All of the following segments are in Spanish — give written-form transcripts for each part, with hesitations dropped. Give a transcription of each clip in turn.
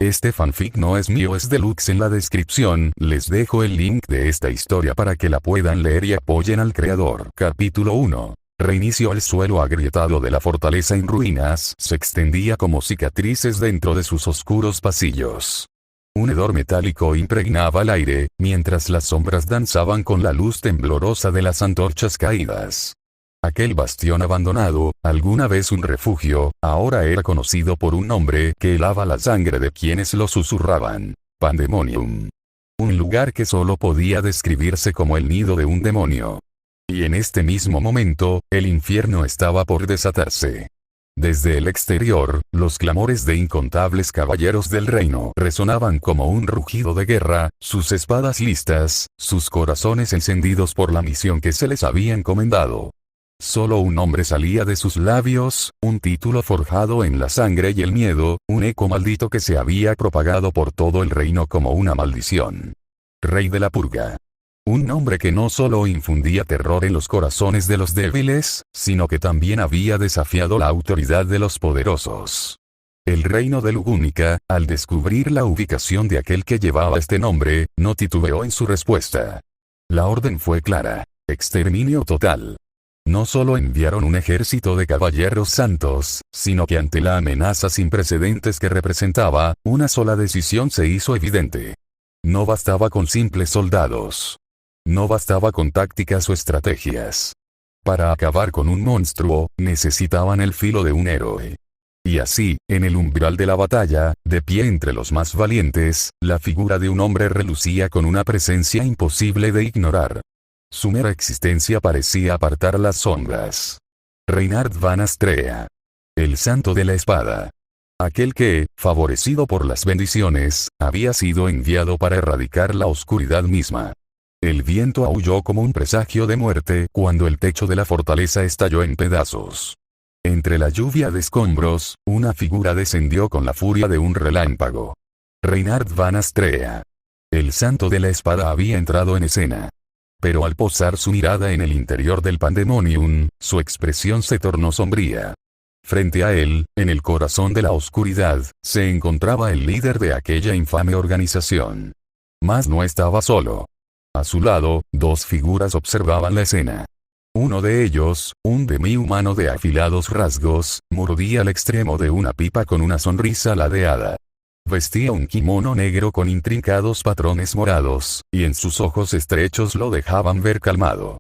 Este fanfic no es mío, es de Lux. En la descripción les dejo el link de esta historia para que la puedan leer y apoyen al creador. Capítulo 1. Reinicio. El suelo agrietado de la fortaleza en ruinas se extendía como cicatrices dentro de sus oscuros pasillos. Un hedor metálico impregnaba el aire, mientras las sombras danzaban con la luz temblorosa de las antorchas caídas. Aquel bastión abandonado, alguna vez un refugio, ahora era conocido por un nombre que helaba la sangre de quienes lo susurraban: Pandemonium. Un lugar que solo podía describirse como el nido de un demonio. Y en este mismo momento, el infierno estaba por desatarse. Desde el exterior, los clamores de incontables caballeros del reino resonaban como un rugido de guerra, sus espadas listas, sus corazones encendidos por la misión que se les había encomendado. Solo un nombre salía de sus labios, un título forjado en la sangre y el miedo, un eco maldito que se había propagado por todo el reino como una maldición. Rey de la Purga. Un nombre que no solo infundía terror en los corazones de los débiles, sino que también había desafiado la autoridad de los poderosos. El reino de Lugúnica, al descubrir la ubicación de aquel que llevaba este nombre, no titubeó en su respuesta. La orden fue clara: exterminio total. No solo enviaron un ejército de caballeros santos, sino que ante la amenaza sin precedentes que representaba, una sola decisión se hizo evidente. No bastaba con simples soldados. No bastaba con tácticas o estrategias. Para acabar con un monstruo, necesitaban el filo de un héroe. Y así, en el umbral de la batalla, de pie entre los más valientes, la figura de un hombre relucía con una presencia imposible de ignorar. Su mera existencia parecía apartar las sombras. Reinhard van Astrea. El santo de la espada. Aquel que, favorecido por las bendiciones, había sido enviado para erradicar la oscuridad misma. El viento aulló como un presagio de muerte cuando el techo de la fortaleza estalló en pedazos. Entre la lluvia de escombros, una figura descendió con la furia de un relámpago. Reinhard van Astrea. El santo de la espada había entrado en escena. Pero al posar su mirada en el interior del Pandemonium, su expresión se tornó sombría. Frente a él, en el corazón de la oscuridad, se encontraba el líder de aquella infame organización. Mas no estaba solo. A su lado, dos figuras observaban la escena. Uno de ellos, un demi-humano de afilados rasgos, mordía el extremo de una pipa con una sonrisa ladeada. Vestía un kimono negro con intrincados patrones morados, y en sus ojos estrechos lo dejaban ver calmado.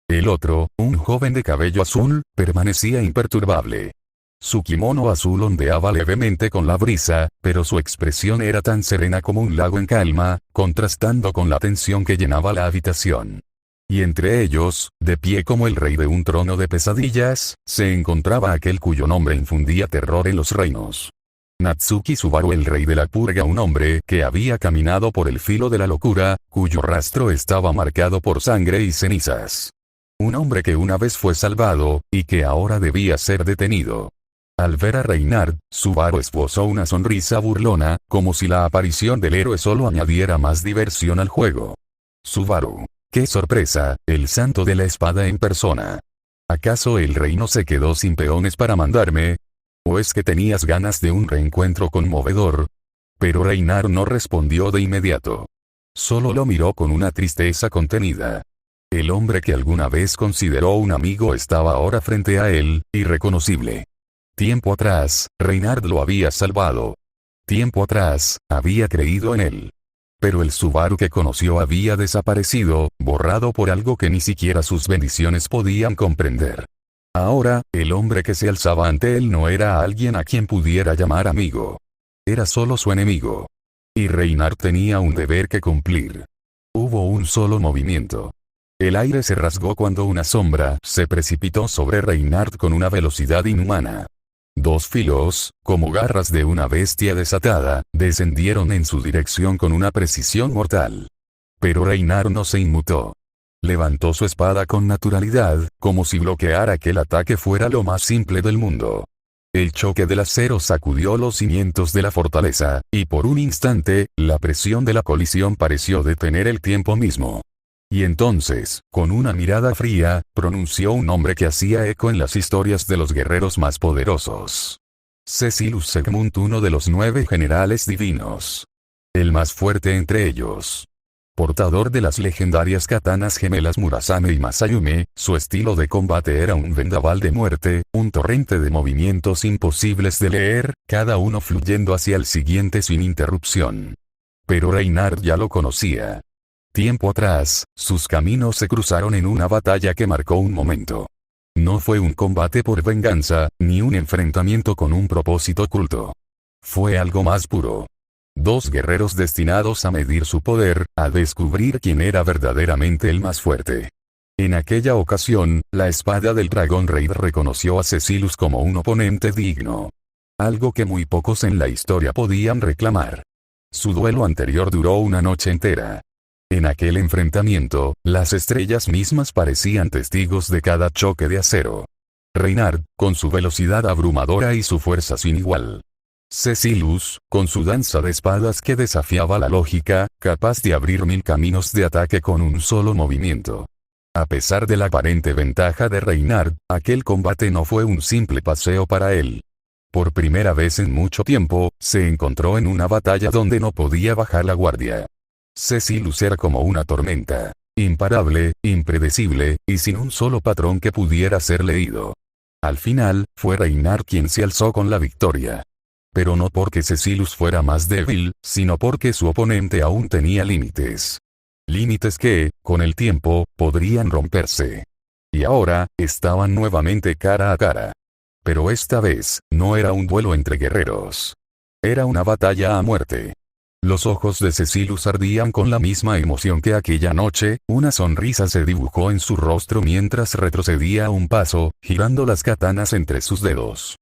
El otro, un joven de cabello azul, permanecía imperturbable. Su kimono azul ondeaba levemente con la brisa, pero su expresión era tan serena como un lago en calma, contrastando con la tensión que llenaba la habitación. Y entre ellos, de pie como el rey de un trono de pesadillas, se encontraba aquel cuyo nombre infundía terror en los reinos. Natsuki Subaru, el rey de la purga, un hombre que había caminado por el filo de la locura, cuyo rastro estaba marcado por sangre y cenizas. Un hombre que una vez fue salvado, y que ahora debía ser detenido. Al ver a Reinhard, Subaru esbozó una sonrisa burlona, como si la aparición del héroe solo añadiera más diversión al juego. Subaru. ¡Qué sorpresa! El santo de la espada en persona. ¿Acaso el reino se quedó sin peones para mandarme? ¿O es que tenías ganas de un reencuentro conmovedor? Pero Reinhard no respondió de inmediato. Solo lo miró con una tristeza contenida. El hombre que alguna vez consideró un amigo estaba ahora frente a él, irreconocible. Tiempo atrás, Reinhard lo había salvado. Tiempo atrás, había creído en él. Pero el Subaru que conoció había desaparecido, borrado por algo que ni siquiera sus bendiciones podían comprender. Ahora, el hombre que se alzaba ante él no era alguien a quien pudiera llamar amigo. Era solo su enemigo. Y Reinhard tenía un deber que cumplir. Hubo un solo movimiento. El aire se rasgó cuando una sombra se precipitó sobre Reinhard con una velocidad inhumana. Dos filos, como garras de una bestia desatada, descendieron en su dirección con una precisión mortal. Pero Reinhard no se inmutó. Levantó su espada con naturalidad, como si bloquear aquel ataque fuera lo más simple del mundo. El choque del acero sacudió los cimientos de la fortaleza, y por un instante, la presión de la colisión pareció detener el tiempo mismo. Y entonces, con una mirada fría, pronunció un nombre que hacía eco en las historias de los guerreros más poderosos. Cecilus Segmund, uno de los 9 generales divinos. El más fuerte entre ellos. Portador de las legendarias katanas gemelas Murasame y Masayume, su estilo de combate era un vendaval de muerte, un torrente de movimientos imposibles de leer, cada uno fluyendo hacia el siguiente sin interrupción. Pero Reinhard ya lo conocía. Tiempo atrás, sus caminos se cruzaron en una batalla que marcó un momento. No fue un combate por venganza, ni un enfrentamiento con un propósito oculto. Fue algo más puro. 2 guerreros destinados a medir su poder, a descubrir quién era verdaderamente el más fuerte. En aquella ocasión, la espada del dragón rey reconoció a Cecilus como un oponente digno. Algo que muy pocos en la historia podían reclamar. Su duelo anterior duró una noche entera. En aquel enfrentamiento, las estrellas mismas parecían testigos de cada choque de acero. Reinhard, con su velocidad abrumadora y su fuerza sin igual. Cecilus, con su danza de espadas que desafiaba la lógica, capaz de abrir 1000 caminos de ataque con un solo movimiento. A pesar de la aparente ventaja de Reinhard, aquel combate no fue un simple paseo para él. Por primera vez en mucho tiempo, se encontró en una batalla donde no podía bajar la guardia. Cecilus era como una tormenta, imparable, impredecible, y sin un solo patrón que pudiera ser leído. Al final, fue Reinhard quien se alzó con la victoria. Pero no porque Cecilus fuera más débil, sino porque su oponente aún tenía límites. Límites que, con el tiempo, podrían romperse. Y ahora, estaban nuevamente cara a cara. Pero esta vez, no era un duelo entre guerreros. Era una batalla a muerte. Los ojos de Cecilus ardían con la misma emoción que aquella noche, una sonrisa se dibujó en su rostro mientras retrocedía un paso, girando las katanas entre sus dedos.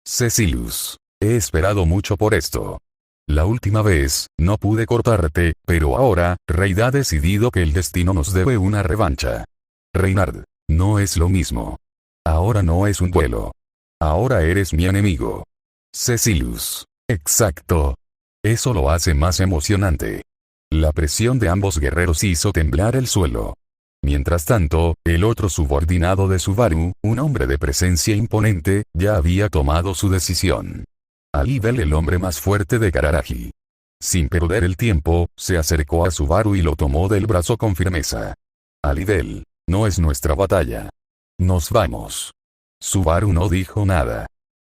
Cecilus. He esperado mucho por esto. La última vez, no pude cortarte, pero ahora, Reid ha decidido que el destino nos debe una revancha. Reinhard, no es lo mismo. Ahora no es un duelo. Ahora eres mi enemigo. Cecilus. Exacto. Eso lo hace más emocionante. La presión de ambos guerreros hizo temblar el suelo. Mientras tanto, el otro subordinado de Subaru, un hombre de presencia imponente, ya había tomado su decisión. Alibel, el hombre más fuerte de Kararagi. Sin perder el tiempo, se acercó a Subaru y lo tomó del brazo con firmeza. Alibel, no es nuestra batalla. Nos vamos. Subaru no dijo nada.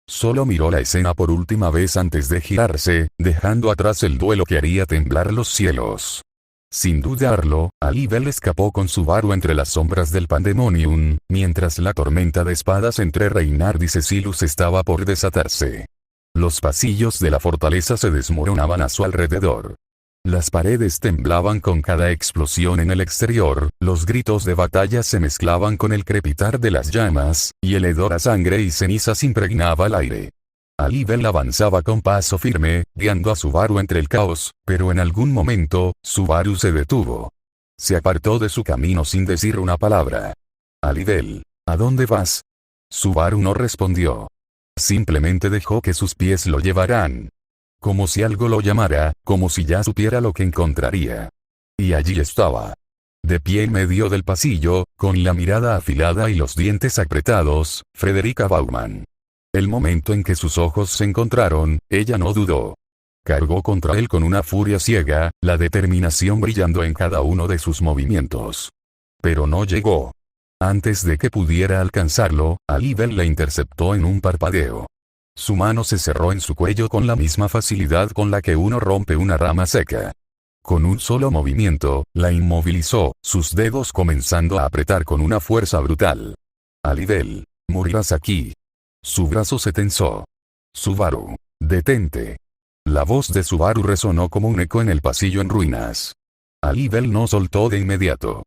Solo miró la escena por última vez antes de girarse, dejando atrás el duelo que haría temblar los cielos. Sin dudarlo, Alibel escapó con Subaru entre las sombras del Pandemonium, mientras la tormenta de espadas entre Reinhard y Cecilus estaba por desatarse. Los pasillos de la fortaleza se desmoronaban a su alrededor. Las paredes temblaban con cada explosión en el exterior, los gritos de batalla se mezclaban con el crepitar de las llamas, y el hedor a sangre y cenizas impregnaba el aire. Alibel avanzaba con paso firme, guiando a Subaru entre el caos, pero en algún momento, Subaru se detuvo. Se apartó de su camino sin decir una palabra. Alibel, ¿a dónde vas? Subaru no respondió. Simplemente dejó que sus pies lo llevaran. Como si algo lo llamara, como si ya supiera lo que encontraría. Y allí estaba. De pie en medio del pasillo, con la mirada afilada y los dientes apretados, Frederica Baumann. El momento en que sus ojos se encontraron, ella no dudó. Cargó contra él con una furia ciega, la determinación brillando en cada uno de sus movimientos. Pero no llegó. Antes de que pudiera alcanzarlo, Alibel le interceptó en un parpadeo. Su mano se cerró en su cuello con la misma facilidad con la que uno rompe una rama seca. Con un solo movimiento, la inmovilizó, sus dedos comenzando a apretar con una fuerza brutal. Alibel, morirás aquí. Su brazo se tensó. Subaru, detente. La voz de Subaru resonó como un eco en el pasillo en ruinas. Alibel no soltó de inmediato.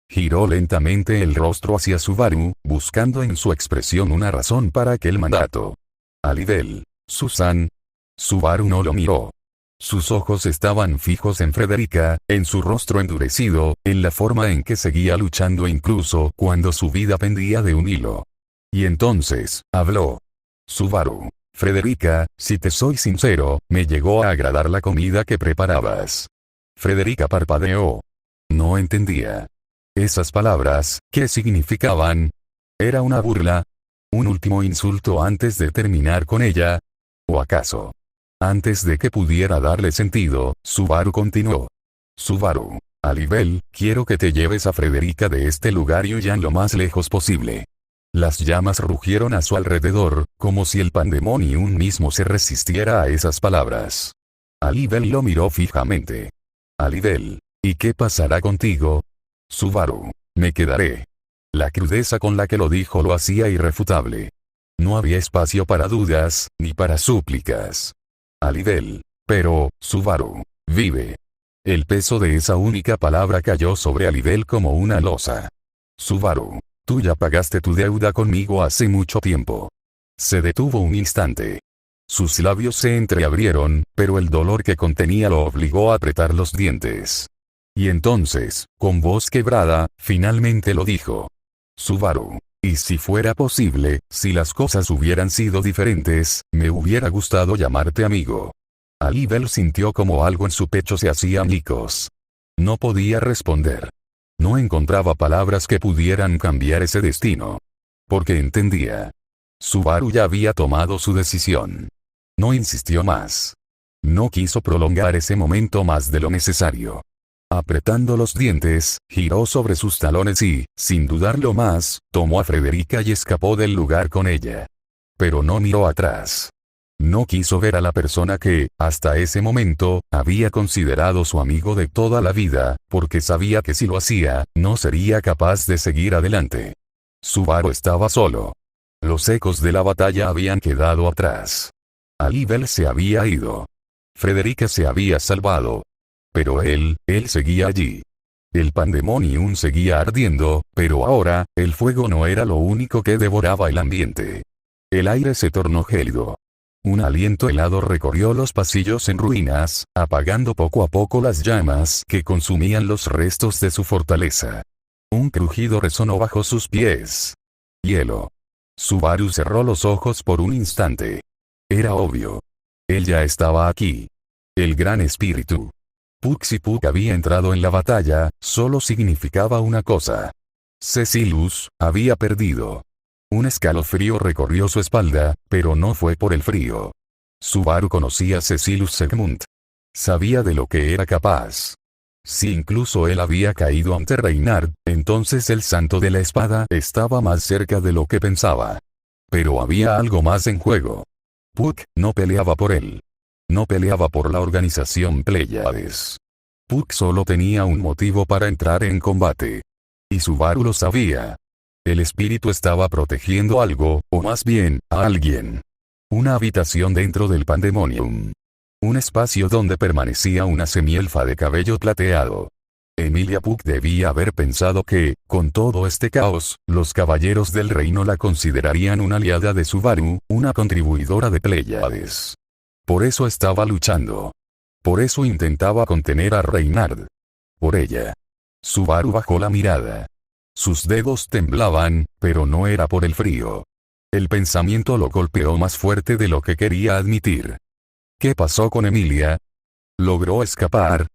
Giró lentamente el rostro hacia Subaru, buscando en su expresión una razón para aquel mandato. Alibel, Susan. Subaru no lo miró. Sus ojos estaban fijos en Frederica, en su rostro endurecido, en la forma en que seguía luchando incluso cuando su vida pendía de un hilo. Y entonces, habló. Subaru, Frederica, si te soy sincero, me llegó a agradar la comida que preparabas. Frederica parpadeó. No entendía. Esas palabras, ¿qué significaban? ¿Era una burla? ¿Un último insulto antes de terminar con ella? ¿O acaso? Antes de que pudiera darle sentido, Subaru continuó. Subaru, Alibel, quiero que te lleves a Frederica de este lugar y huyan lo más lejos posible. Las llamas rugieron a su alrededor, como si el pandemonium mismo se resistiera a esas palabras. Alibel lo miró fijamente. Alibel, ¿y qué pasará contigo? Subaru, me quedaré. La crudeza con la que lo dijo lo hacía irrefutable. No había espacio para dudas, ni para súplicas. Alibel, pero, Subaru, vive. El peso de esa única palabra cayó sobre Alibel como una losa. Subaru, tú ya pagaste tu deuda conmigo hace mucho tiempo. Se detuvo un instante. Sus labios se entreabrieron, pero el dolor que contenía lo obligó a apretar los dientes. Y entonces, con voz quebrada, finalmente lo dijo. Subaru, y si fuera posible, si las cosas hubieran sido diferentes, me hubiera gustado llamarte amigo. Alibel sintió como algo en su pecho se hacía añicos. No podía responder. No encontraba palabras que pudieran cambiar ese destino. Porque entendía. Subaru ya había tomado su decisión. No insistió más. No quiso prolongar ese momento más de lo necesario. Apretando los dientes, giró sobre sus talones y, sin dudarlo más, tomó a Frederica y escapó del lugar con ella. Pero no miró atrás. No quiso ver a la persona que, hasta ese momento, había considerado su amigo de toda la vida, porque sabía que si lo hacía, no sería capaz de seguir adelante. Subaru estaba solo. Los ecos de la batalla habían quedado atrás. Alibel se había ido. Frederica se había salvado. Pero él seguía allí. El pandemonium seguía ardiendo, pero ahora, el fuego no era lo único que devoraba el ambiente. El aire se tornó gélido. Un aliento helado recorrió los pasillos en ruinas, apagando poco a poco las llamas que consumían los restos de su fortaleza. Un crujido resonó bajo sus pies. Hielo. Subaru cerró los ojos por un instante. Era obvio. Él ya estaba aquí. El gran espíritu. Si Puck había entrado en la batalla, solo significaba una cosa. Cecilus había perdido. Un escalofrío recorrió su espalda, pero no fue por el frío. Subaru conocía a Cecilus Segmund. Sabía de lo que era capaz. Si incluso él había caído ante Reynard, entonces el santo de la espada estaba más cerca de lo que pensaba. Pero había algo más en juego. Puck no peleaba por él. No peleaba por la organización Pleiades. Puck solo tenía un motivo para entrar en combate. Y Subaru lo sabía. El espíritu estaba protegiendo algo, o más bien, a alguien. Una habitación dentro del pandemonium. Un espacio donde permanecía una semielfa de cabello plateado. Emilia Puck debía haber pensado que, con todo este caos, los caballeros del reino la considerarían una aliada de Subaru, una contribuidora de Pleiades. Por eso estaba luchando. Por eso intentaba contener a Reynard. Por ella. Subaru bajó la mirada. Sus dedos temblaban, pero no era por el frío. El pensamiento lo golpeó más fuerte de lo que quería admitir. ¿Qué pasó con Emilia? ¿Logró escapar?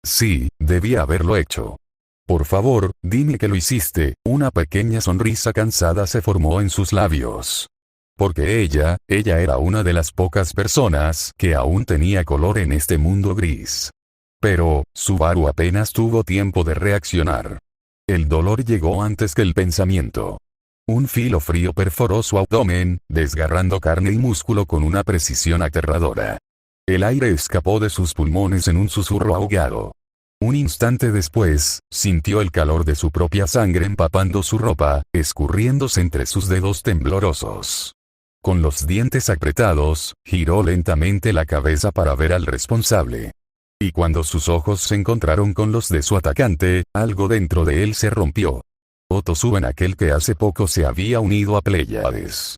Sí, debía haberlo hecho. Por favor, dime que lo hiciste. Una pequeña sonrisa cansada se formó en sus labios. Porque ella era una de las pocas personas que aún tenía color en este mundo gris. Pero, Subaru apenas tuvo tiempo de reaccionar. El dolor llegó antes que el pensamiento. Un filo frío perforó su abdomen, desgarrando carne y músculo con una precisión aterradora. El aire escapó de sus pulmones en un susurro ahogado. Un instante después, sintió el calor de su propia sangre empapando su ropa, escurriéndose entre sus dedos temblorosos. Con los dientes apretados, giró lentamente la cabeza para ver al responsable. Y cuando sus ojos se encontraron con los de su atacante, algo dentro de él se rompió. Otto Suben, aquel que hace poco se había unido a Pleiades.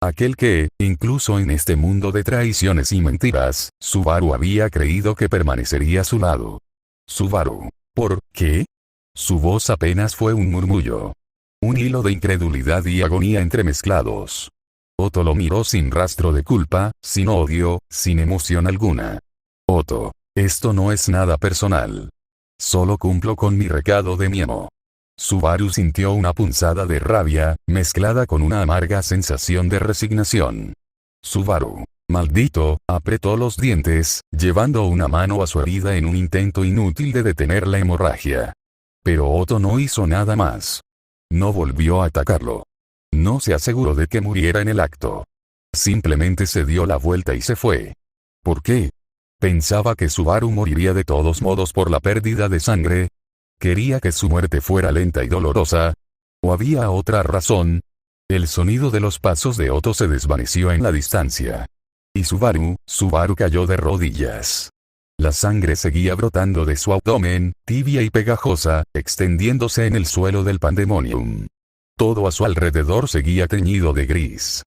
Aquel que, incluso en este mundo de traiciones y mentiras, Subaru había creído que permanecería a su lado. Subaru, ¿por qué? Su voz apenas fue un murmullo. Un hilo de incredulidad y agonía entremezclados. Otto lo miró sin rastro de culpa, sin odio, sin emoción alguna. Otto, esto no es nada personal. Solo cumplo con mi recado de mi amo. Subaru sintió una punzada de rabia, mezclada con una amarga sensación de resignación. Subaru, Maldito, apretó los dientes, llevando una mano a su herida en un intento inútil de detener la hemorragia. Pero Otto no hizo nada más. No volvió a atacarlo. No se aseguró de que muriera en el acto. Simplemente se dio la vuelta y se fue. ¿Por qué? ¿Pensaba que Subaru moriría de todos modos por la pérdida de sangre? ¿Quería que su muerte fuera lenta y dolorosa? ¿O había otra razón? El sonido de los pasos de Otto se desvaneció en la distancia. Y Subaru cayó de rodillas. La sangre seguía brotando de su abdomen, tibia y pegajosa, extendiéndose en el suelo del pandemonium. Todo a su alrededor seguía teñido de gris.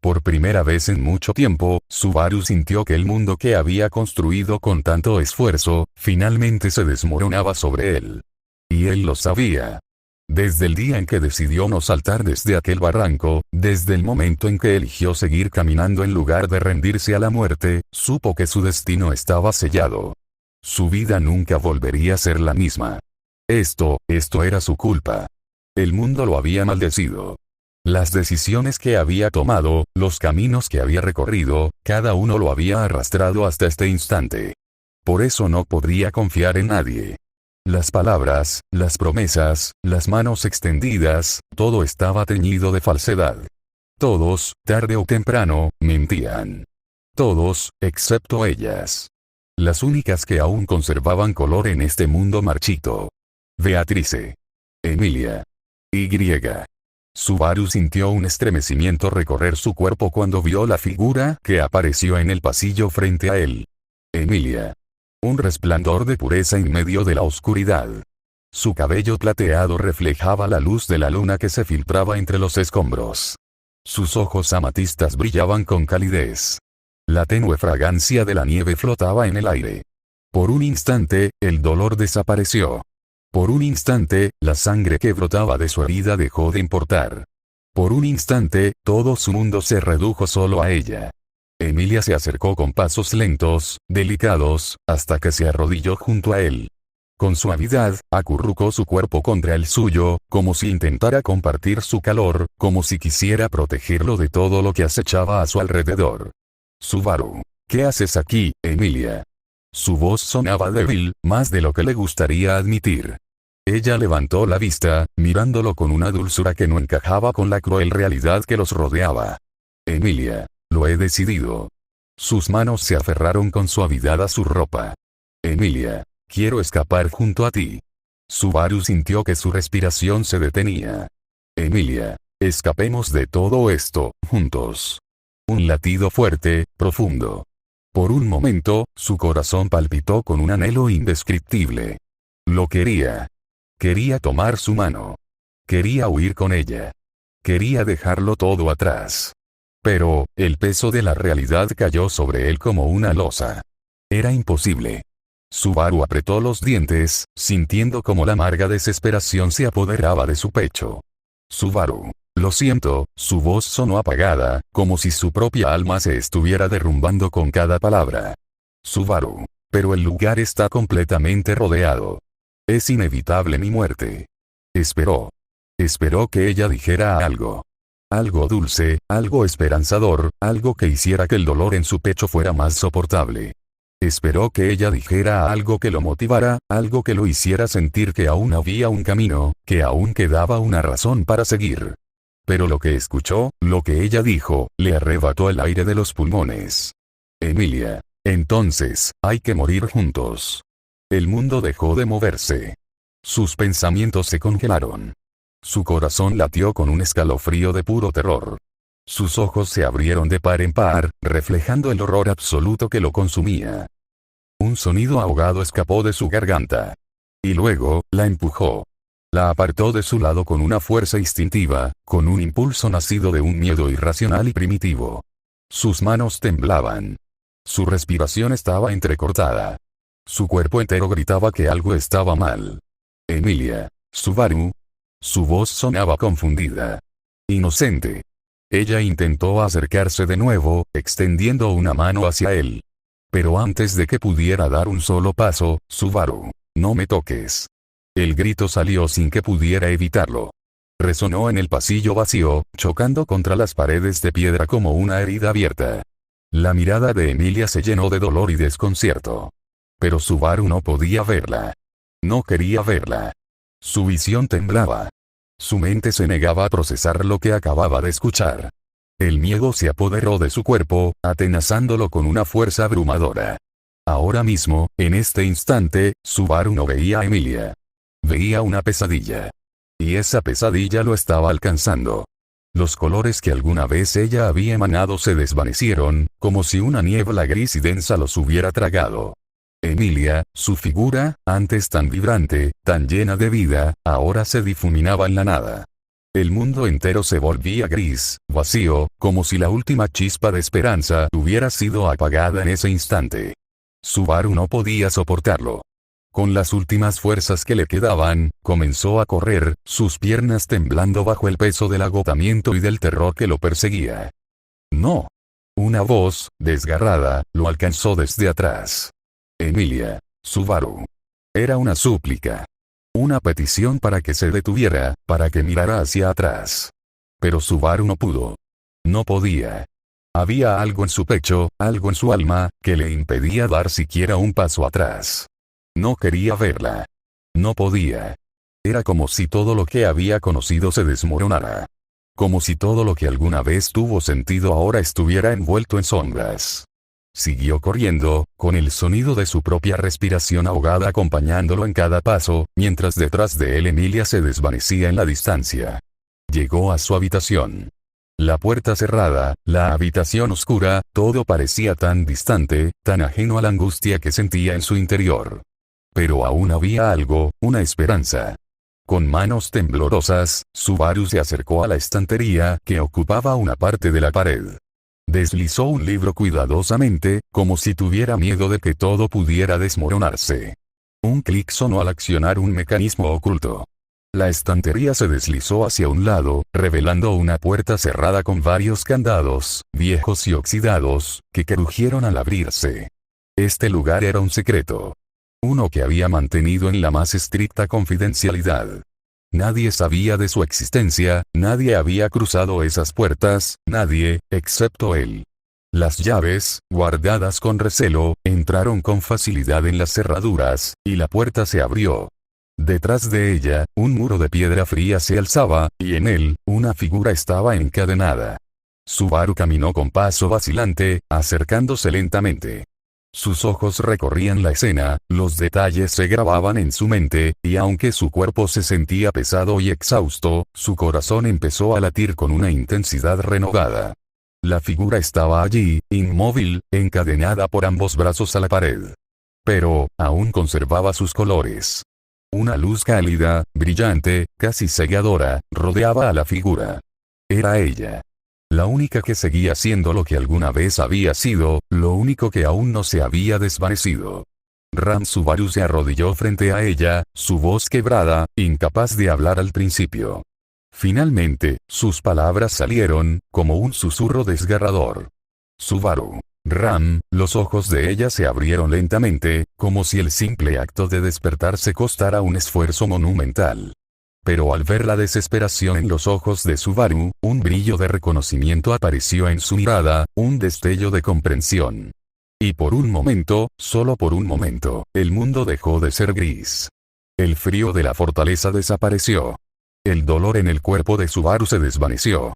Por primera vez en mucho tiempo, Subaru sintió que el mundo que había construido con tanto esfuerzo, finalmente se desmoronaba sobre él. Y él lo sabía. Desde el día en que decidió no saltar desde aquel barranco, desde el momento en que eligió seguir caminando en lugar de rendirse a la muerte, supo que su destino estaba sellado. Su vida nunca volvería a ser la misma. Esto era su culpa. El mundo lo había maldecido. Las decisiones que había tomado, los caminos que había recorrido, cada uno lo había arrastrado hasta este instante. Por eso no podría confiar en nadie. Las palabras, las promesas, las manos extendidas, todo estaba teñido de falsedad. Todos, tarde o temprano, mentían. Todos, excepto ellas. Las únicas que aún conservaban color en este mundo marchito. Beatrice. Emilia. Y. Subaru sintió un estremecimiento recorrer su cuerpo cuando vio la figura que apareció en el pasillo frente a él. Emilia. Un resplandor de pureza en medio de la oscuridad. Su cabello plateado reflejaba la luz de la luna que se filtraba entre los escombros. Sus ojos amatistas brillaban con calidez. La tenue fragancia de la nieve flotaba en el aire. Por un instante, el dolor desapareció. Por un instante, la sangre que brotaba de su herida dejó de importar. Por un instante, todo su mundo se redujo solo a ella. Emilia se acercó con pasos lentos, delicados, hasta que se arrodilló junto a él. Con suavidad, acurrucó su cuerpo contra el suyo, como si intentara compartir su calor, como si quisiera protegerlo de todo lo que acechaba a su alrededor. Subaru. ¿Qué haces aquí, Emilia? Su voz sonaba débil, más de lo que le gustaría admitir. Ella levantó la vista, mirándolo con una dulzura que no encajaba con la cruel realidad que los rodeaba. Emilia. Lo he decidido. Sus manos se aferraron con suavidad a su ropa. Emilia. Quiero escapar junto a ti. Subaru sintió que su respiración se detenía. Emilia. Escapemos de todo esto, juntos. Un latido fuerte, profundo. Por un momento, su corazón palpitó con un anhelo indescriptible. Lo quería. Quería tomar su mano. Quería huir con ella. Quería dejarlo todo atrás. Pero, el peso de la realidad cayó sobre él como una losa. Era imposible. Subaru apretó los dientes, sintiendo como la amarga desesperación se apoderaba de su pecho. Subaru. Lo siento, su voz sonó apagada, como si su propia alma se estuviera derrumbando con cada palabra. Subaru. Pero el lugar está completamente rodeado. Es inevitable mi muerte. Esperó. Esperó que ella dijera algo. Algo dulce, algo esperanzador, algo que hiciera que el dolor en su pecho fuera más soportable. Esperó que ella dijera algo que lo motivara, algo que lo hiciera sentir que aún había un camino, que aún quedaba una razón para seguir. Pero lo que escuchó, lo que ella dijo, le arrebató el aire de los pulmones. Emilia. Entonces, hay que morir juntos. El mundo dejó de moverse. Sus pensamientos se congelaron. Su corazón latió con un escalofrío de puro terror. Sus ojos se abrieron de par en par, reflejando el horror absoluto que lo consumía. Un sonido ahogado escapó de su garganta. Y luego, la empujó. La apartó de su lado con una fuerza instintiva, con un impulso nacido de un miedo irracional y primitivo. Sus manos temblaban. Su respiración estaba entrecortada. Su cuerpo entero gritaba que algo estaba mal. Emilia. Subaru. Su voz sonaba confundida. Inocente. Ella intentó acercarse de nuevo, extendiendo una mano hacia él. Pero antes de que pudiera dar un solo paso, Subaru. No me toques. El grito salió sin que pudiera evitarlo. Resonó en el pasillo vacío, chocando contra las paredes de piedra como una herida abierta. La mirada de Emilia se llenó de dolor y desconcierto. Pero Subaru no podía verla. No quería verla. Su visión temblaba. Su mente se negaba a procesar lo que acababa de escuchar. El miedo se apoderó de su cuerpo, atenazándolo con una fuerza abrumadora. Ahora mismo, en este instante, Subaru no veía a Emilia. Veía una pesadilla. Y esa pesadilla lo estaba alcanzando. Los colores que alguna vez ella había emanado se desvanecieron, como si una niebla gris y densa los hubiera tragado. Emilia, su figura, antes tan vibrante, tan llena de vida, ahora se difuminaba en la nada. El mundo entero se volvía gris, vacío, como si la última chispa de esperanza hubiera sido apagada en ese instante. Subaru no podía soportarlo. Con las últimas fuerzas que le quedaban, comenzó a correr, sus piernas temblando bajo el peso del agotamiento y del terror que lo perseguía. No. Una voz, desgarrada, lo alcanzó desde atrás. Emilia, Subaru. Era una súplica. Una petición para que se detuviera, para que mirara hacia atrás. Pero Subaru no pudo. No podía. Había algo en su pecho, algo en su alma, que le impedía dar siquiera un paso atrás. No quería verla. No podía. Era como si todo lo que había conocido se desmoronara. Como si todo lo que alguna vez tuvo sentido ahora estuviera envuelto en sombras. Siguió corriendo, con el sonido de su propia respiración ahogada acompañándolo en cada paso, mientras detrás de él Emilia se desvanecía en la distancia. Llegó a su habitación. La puerta cerrada, la habitación oscura, todo parecía tan distante, tan ajeno a la angustia que sentía en su interior. Pero aún había algo, una esperanza. Con manos temblorosas, Subaru se acercó a la estantería que ocupaba una parte de la pared. Deslizó un libro cuidadosamente, como si tuviera miedo de que todo pudiera desmoronarse. Un clic sonó al accionar un mecanismo oculto. La estantería se deslizó hacia un lado, revelando una puerta cerrada con varios candados, viejos y oxidados, que crujieron al abrirse. Este lugar era un secreto. Uno que había mantenido en la más estricta confidencialidad. Nadie sabía de su existencia, nadie había cruzado esas puertas, nadie, excepto él. Las llaves, guardadas con recelo, entraron con facilidad en las cerraduras, y la puerta se abrió. Detrás de ella, un muro de piedra fría se alzaba, y en él, una figura estaba encadenada. Subaru caminó con paso vacilante, acercándose lentamente. Sus ojos recorrían la escena, los detalles se grababan en su mente, y aunque su cuerpo se sentía pesado y exhausto, su corazón empezó a latir con una intensidad renovada. La figura estaba allí, inmóvil, encadenada por ambos brazos a la pared. Pero, aún conservaba sus colores. Una luz cálida, brillante, casi cegadora, rodeaba a la figura. Era ella. La única que seguía siendo lo que alguna vez había sido, lo único que aún no se había desvanecido. Ram Subaru se arrodilló frente a ella, su voz quebrada, incapaz de hablar al principio. Finalmente, sus palabras salieron, como un susurro desgarrador. Subaru. Ram, los ojos de ella se abrieron lentamente, como si el simple acto de despertarse costara un esfuerzo monumental. Pero al ver la desesperación en los ojos de Subaru, un brillo de reconocimiento apareció en su mirada, un destello de comprensión. Y por un momento, solo por un momento, el mundo dejó de ser gris. El frío de la fortaleza desapareció. El dolor en el cuerpo de Subaru se desvaneció.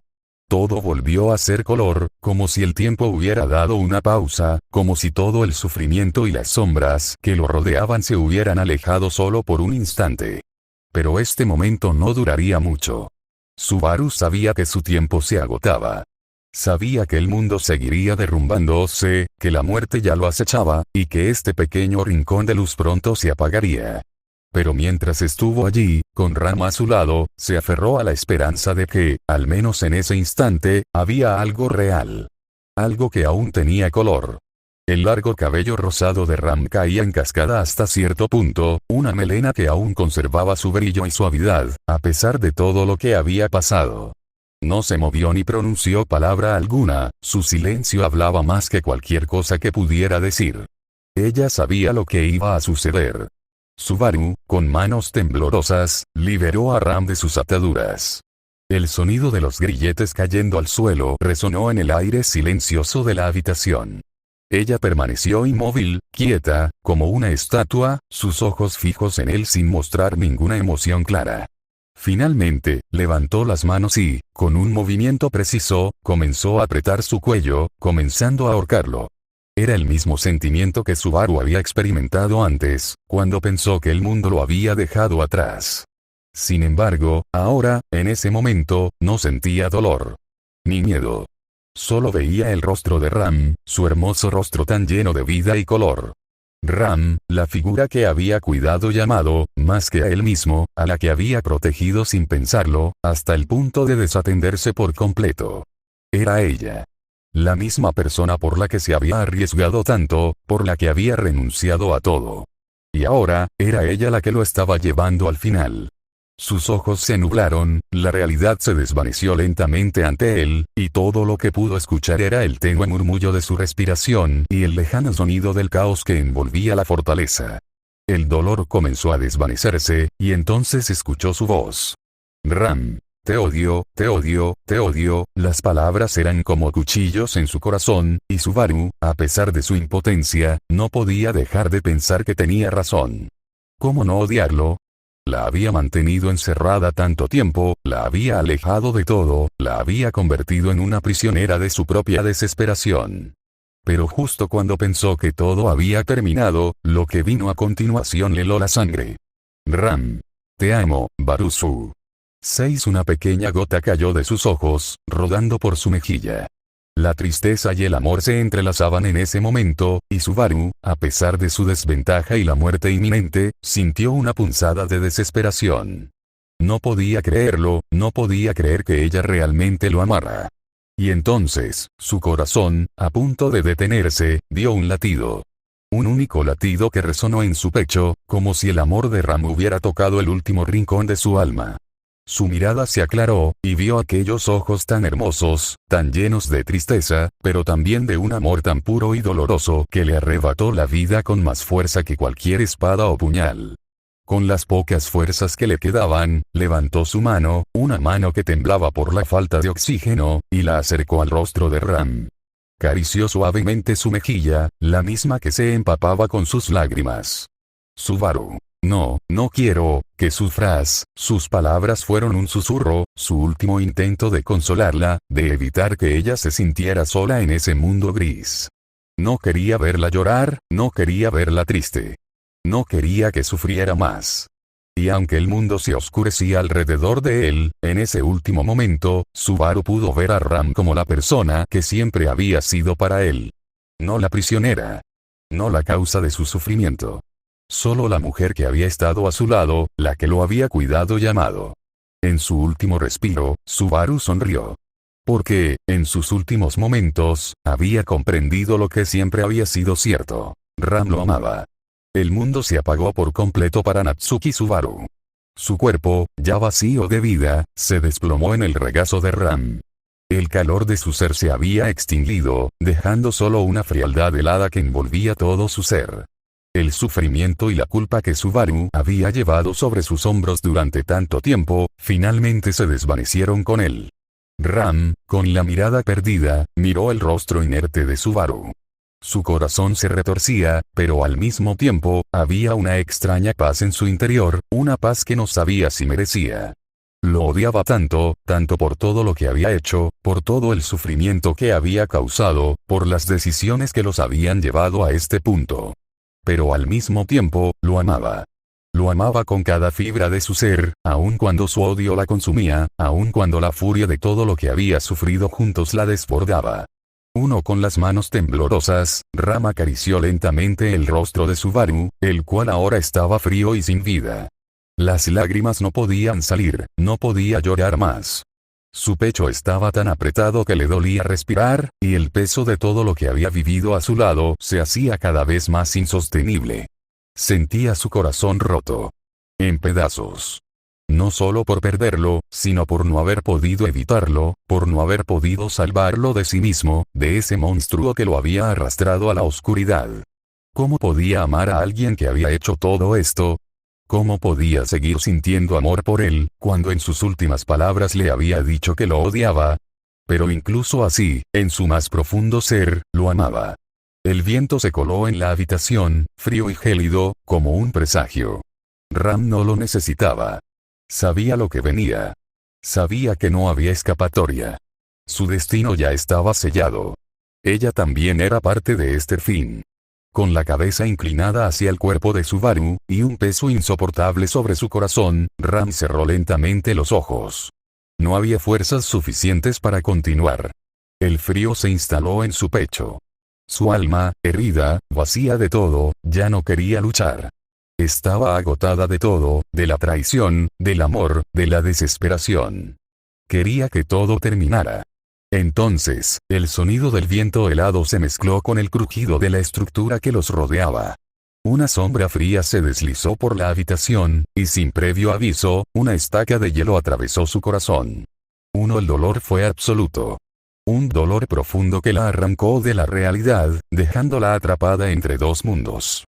Todo volvió a ser color, como si el tiempo hubiera dado una pausa, como si todo el sufrimiento y las sombras que lo rodeaban se hubieran alejado solo por un instante. Pero este momento no duraría mucho. Subaru sabía que su tiempo se agotaba. Sabía que el mundo seguiría derrumbándose, que la muerte ya lo acechaba, y que este pequeño rincón de luz pronto se apagaría. Pero mientras estuvo allí, con Ram a su lado, se aferró a la esperanza de que, al menos en ese instante, había algo real. Algo que aún tenía color. El largo cabello rosado de Ram caía en cascada hasta cierto punto, una melena que aún conservaba su brillo y suavidad, a pesar de todo lo que había pasado. No se movió ni pronunció palabra alguna, su silencio hablaba más que cualquier cosa que pudiera decir. Ella sabía lo que iba a suceder. Subaru, con manos temblorosas, liberó a Ram de sus ataduras. El sonido de los grilletes cayendo al suelo resonó en el aire silencioso de la habitación. Ella permaneció inmóvil, quieta, como una estatua, sus ojos fijos en él sin mostrar ninguna emoción clara. Finalmente, levantó las manos y, con un movimiento preciso, comenzó a apretar su cuello, comenzando a ahorcarlo. Era el mismo sentimiento que Subaru había experimentado antes, cuando pensó que el mundo lo había dejado atrás. Sin embargo, ahora, en ese momento, no sentía dolor. Ni miedo. Solo veía el rostro de Ram, su hermoso rostro tan lleno de vida y color. Ram, la figura que había cuidado y amado, más que a él mismo, a la que había protegido sin pensarlo, hasta el punto de desatenderse por completo. Era ella. La misma persona por la que se había arriesgado tanto, por la que había renunciado a todo. Y ahora, era ella la que lo estaba llevando al final. Sus ojos se nublaron, la realidad se desvaneció lentamente ante él, y todo lo que pudo escuchar era el tenue murmullo de su respiración y el lejano sonido del caos que envolvía la fortaleza. El dolor comenzó a desvanecerse, y entonces escuchó su voz. Ram. Te odio, te odio, te odio. Las palabras eran como cuchillos en su corazón, y Subaru, a pesar de su impotencia, no podía dejar de pensar que tenía razón. ¿Cómo no odiarlo? La había mantenido encerrada tanto tiempo, la había alejado de todo, la había convertido en una prisionera de su propia desesperación. Pero justo cuando pensó que todo había terminado, lo que vino a continuación le heló la sangre. Ram. Te amo, Barusu. 6. Una pequeña gota cayó de sus ojos, rodando por su mejilla. La tristeza y el amor se entrelazaban en ese momento, y Subaru, a pesar de su desventaja y la muerte inminente, sintió una punzada de desesperación. No podía creerlo, no podía creer que ella realmente lo amara. Y entonces, su corazón, a punto de detenerse, dio un latido. Un único latido que resonó en su pecho, como si el amor de Ram hubiera tocado el último rincón de su alma. Su mirada se aclaró, y vio aquellos ojos tan hermosos, tan llenos de tristeza, pero también de un amor tan puro y doloroso que le arrebató la vida con más fuerza que cualquier espada o puñal. Con las pocas fuerzas que le quedaban, levantó su mano, una mano que temblaba por la falta de oxígeno, y la acercó al rostro de Ram. Acarició suavemente su mejilla, la misma que se empapaba con sus lágrimas. Subaru. No, no quiero que sufras. Sus palabras fueron un susurro, su último intento de consolarla, de evitar que ella se sintiera sola en ese mundo gris. No quería verla llorar, no quería verla triste. No quería que sufriera más. Y aunque el mundo se oscurecía alrededor de él, en ese último momento, Subaru pudo ver a Ram como la persona que siempre había sido para él. No la prisionera. No la causa de su sufrimiento. Solo la mujer que había estado a su lado, la que lo había cuidado y amado. En su último respiro, Subaru sonrió. Porque, en sus últimos momentos, había comprendido lo que siempre había sido cierto. Ram lo amaba. El mundo se apagó por completo para Natsuki Subaru. Su cuerpo, ya vacío de vida, se desplomó en el regazo de Ram. El calor de su ser se había extinguido, dejando solo una frialdad helada que envolvía todo su ser. El sufrimiento y la culpa que Subaru había llevado sobre sus hombros durante tanto tiempo, finalmente se desvanecieron con él. Ram, con la mirada perdida, miró el rostro inerte de Subaru. Su corazón se retorcía, pero al mismo tiempo, había una extraña paz en su interior, una paz que no sabía si merecía. Lo odiaba tanto, tanto por todo lo que había hecho, por todo el sufrimiento que había causado, por las decisiones que los habían llevado a este punto. Pero al mismo tiempo, lo amaba. Lo amaba con cada fibra de su ser, aun cuando su odio la consumía, aun cuando la furia de todo lo que había sufrido juntos la desbordaba. Uno con las manos temblorosas, Ram acarició lentamente el rostro de Subaru, el cual ahora estaba frío y sin vida. Las lágrimas no podían salir, no podía llorar más. Su pecho estaba tan apretado que le dolía respirar, y el peso de todo lo que había vivido a su lado se hacía cada vez más insostenible. Sentía su corazón roto. En pedazos. No solo por perderlo, sino por no haber podido evitarlo, por no haber podido salvarlo de sí mismo, de ese monstruo que lo había arrastrado a la oscuridad. ¿Cómo podía amar a alguien que había hecho todo esto? ¿Cómo podía seguir sintiendo amor por él, cuando en sus últimas palabras le había dicho que lo odiaba? Pero incluso así, en su más profundo ser, lo amaba. El viento se coló en la habitación, frío y gélido, como un presagio. Ram no lo necesitaba. Sabía lo que venía. Sabía que no había escapatoria. Su destino ya estaba sellado. Ella también era parte de este fin. Con la cabeza inclinada hacia el cuerpo de Subaru, y un peso insoportable sobre su corazón, Ram cerró lentamente los ojos. No había fuerzas suficientes para continuar. El frío se instaló en su pecho. Su alma, herida, vacía de todo, ya no quería luchar. Estaba agotada de todo, de la traición, del amor, de la desesperación. Quería que todo terminara. Entonces, el sonido del viento helado se mezcló con el crujido de la estructura que los rodeaba. Una sombra fría se deslizó por la habitación, y sin previo aviso, una estaca de hielo atravesó su corazón. El dolor fue absoluto. Un dolor profundo que la arrancó de la realidad, dejándola atrapada entre dos mundos.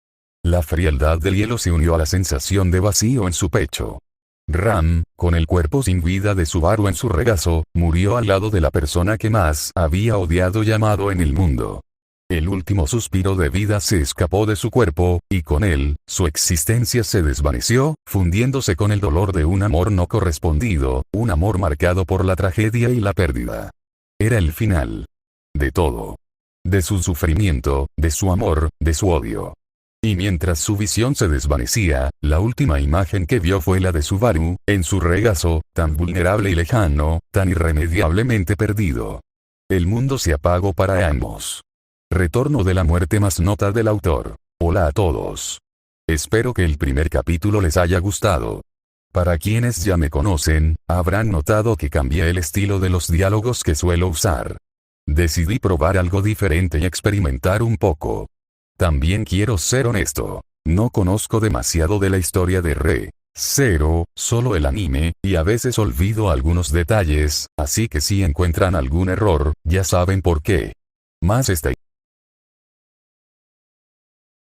La frialdad del hielo se unió a la sensación de vacío en su pecho. Ram, con el cuerpo sin vida de Subaru en su regazo, murió al lado de la persona que más había odiado y amado en el mundo. El último suspiro de vida se escapó de su cuerpo, y con él, su existencia se desvaneció, fundiéndose con el dolor de un amor no correspondido, un amor marcado por la tragedia y la pérdida. Era el final. De todo. De su sufrimiento, de su amor, de su odio. Y mientras su visión se desvanecía, la última imagen que vio fue la de Subaru, en su regazo, tan vulnerable y lejano, tan irremediablemente perdido. El mundo se apagó para ambos. Retorno de la muerte más nota del autor. Hola a todos. Espero que el primer capítulo les haya gustado. Para quienes ya me conocen, habrán notado que cambié el estilo de los diálogos que suelo usar. Decidí probar algo diferente y experimentar un poco. También quiero ser honesto. No conozco demasiado de la historia de Re:Zero, solo el anime, y a veces olvido algunos detalles, así que si encuentran algún error, ya saben por qué. Más esta